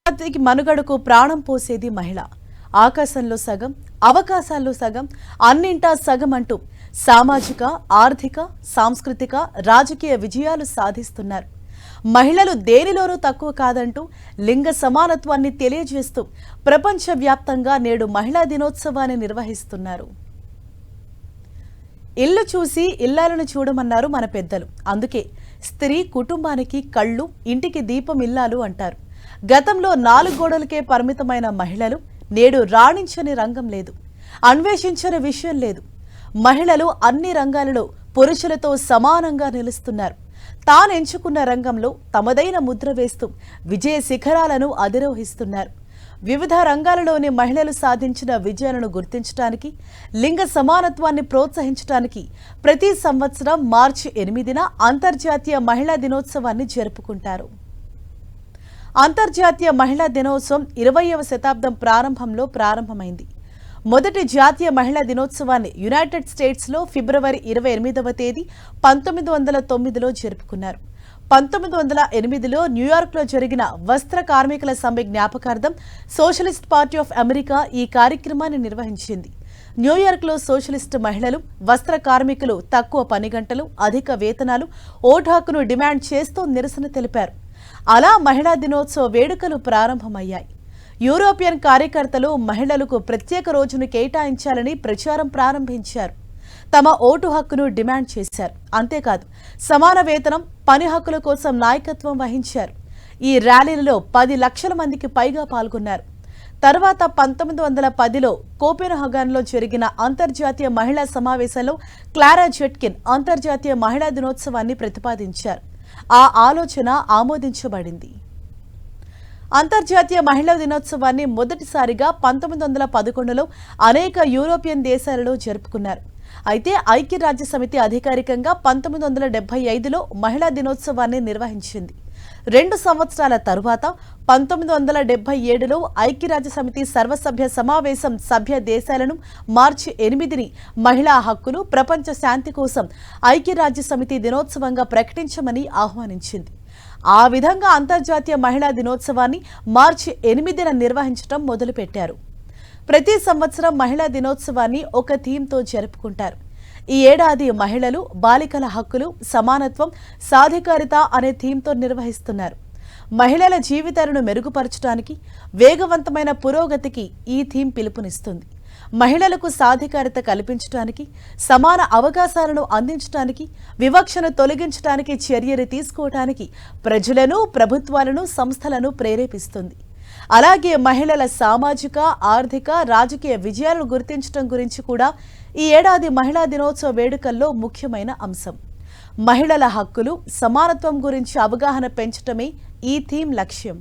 జాతికి మనుగడకు ప్రాణం పోసేది మహిళ. ఆకాశంలో సగం, అవకాశాల్లో సగం, అన్నింటా సగం అంటూ సామాజిక, ఆర్థిక, సాంస్కృతిక, రాజకీయ విజయాలు సాధిస్తున్నారు. మహిళలు దేనిలోనూ తక్కువ కాదంటూ లింగ సమానత్వాన్ని తెలియజేస్తూ ప్రపంచవ్యాప్తంగా నేడు మహిళా దినోత్సవాన్ని నిర్వహిస్తున్నారు. ఇల్లు చూసి ఇల్లాలను చూడమన్నారు మన పెద్దలు. అందుకే స్త్రీ కుటుంబానికి కళ్ళు, ఇంటికి దీపం ఇల్లాలు అంటారు. గతంలో 4 గోడలకే పరిమితమైన మహిళలు నేడు రాణించని రంగం లేదు, అన్వేషించని విషయం లేదు. మహిళలు అన్ని రంగాలలో పురుషులతో సమానంగా నిలుస్తున్నారు. తానెంచుకున్న రంగంలో తమదైన ముద్ర వేస్తూ విజయ శిఖరాలను అధిరోహిస్తున్నారు. వివిధ రంగాలలోని మహిళలు సాధించిన విజయాలను గుర్తించడానికి, లింగ సమానత్వాన్ని ప్రోత్సహించడానికి ప్రతి సంవత్సరం మార్చి 8న అంతర్జాతీయ మహిళా దినోత్సవాన్ని జరుపుకుంటారు. అంతర్జాతీయ మహిళా దినోత్సవం 20వ శతాబ్దం ప్రారంభంలో ప్రారంభమైంది. మొదటి జాతీయ మహిళా దినోత్సవాన్ని యునైటెడ్ స్టేట్స్లో ఫిబ్రవరి 28వ తేదీ 1909లో జరుపుకున్నారు. 1908లో న్యూయార్క్లో జరిగిన వస్త్ర కార్మికుల సమ్మె జ్ఞాపకార్థం సోషలిస్ట్ పార్టీ ఆఫ్ అమెరికా ఈ కార్యక్రమాన్ని నిర్వహించింది. న్యూయార్క్లో సోషలిస్టు మహిళలు, వస్త్ర కార్మికులు తక్కువ పని గంటలు, అధిక వేతనాలు, ఓటు హక్కును డిమాండ్ చేస్తూ నిరసన తెలిపారు. అలా మహిళా దినోత్సవ వేడుకలు ప్రారంభమయ్యాయి. యూరోపియన్ కార్యకర్తలు మహిళలకు ప్రత్యేక రోజును కేటాయించాలని ప్రచారం ప్రారంభించారు. తమ ఓటు హక్కును డిమాండ్ చేశారు. అంతేకాదు, సమాన వేతనం, పని హక్కుల కోసం నాయకత్వం వహించారు. ఈ ర్యాలీలలో 10 లక్షల మందికి పైగా పాల్గొన్నారు. తర్వాత 1910లో కోపెన్హగన్లో జరిగిన అంతర్జాతీయ మహిళా సమావేశంలో క్లారా జెట్కిన్ అంతర్జాతీయ మహిళా దినోత్సవాన్ని ప్రతిపాదించారు. ఆ ఆలోచన ఆమోదించబడింది. అంతర్జాతీయ మహిళా దినోత్సవాన్ని మొదటిసారిగా 1911లో అనేక యూరోపియన్ దేశాలలో జరుపుకున్నారు. అయితే ఐక్యరాజ్య సమితి అధికారికంగా 1975లో మహిళా దినోత్సవాన్ని నిర్వహించింది. 2 సంవత్సరాల తరువాత 1977లో ఐక్యరాజ్య సమితి సర్వసభ్య సమావేశం సభ్య దేశాలను మార్చి 8ని మహిళా హక్కులు, ప్రపంచ శాంతి కోసం ఐక్యరాజ్య సమితి దినోత్సవంగా ప్రకటించమని ఆహ్వానించింది. ఆ విధంగా అంతర్జాతీయ మహిళా దినోత్సవాన్ని మార్చి 8న నిర్వహించడం మొదలుపెట్టారు. ప్రతి సంవత్సరం మహిళా దినోత్సవాన్ని ఒక థీమ్తో జరుపుకుంటారు. ఈ ఏడాది మహిళలు, బాలికల హక్కులు, సమానత్వం, సాధికారిత అనే థీమ్తో నిర్వహిస్తున్నారు. మహిళల జీవితాలను మెరుగుపరచడానికి, వేగవంతమైన పురోగతికి ఈ థీమ్ పిలుపునిస్తుంది. మహిళలకు సాధికారిత కల్పించడానికి, సమాన అవకాశాలను అందించడానికి, వివక్షను తొలగించడానికి చర్యలు తీసుకోవడానికి ప్రజలను, ప్రభుత్వాలను, సంస్థలను ప్రేరేపిస్తుంది. అలాగే మహిళల సామాజిక, ఆర్థిక, రాజకీయ విజయాలను గుర్తించడం గురించి కూడా ఈ ఏడాది మహిళా దినోత్సవ వేడుకల్లో ముఖ్యమైన అంశం. మహిళల హక్కులు, సమానత్వం గురించి అవగాహన పెంచడమే ఈ థీమ్ లక్ష్యం.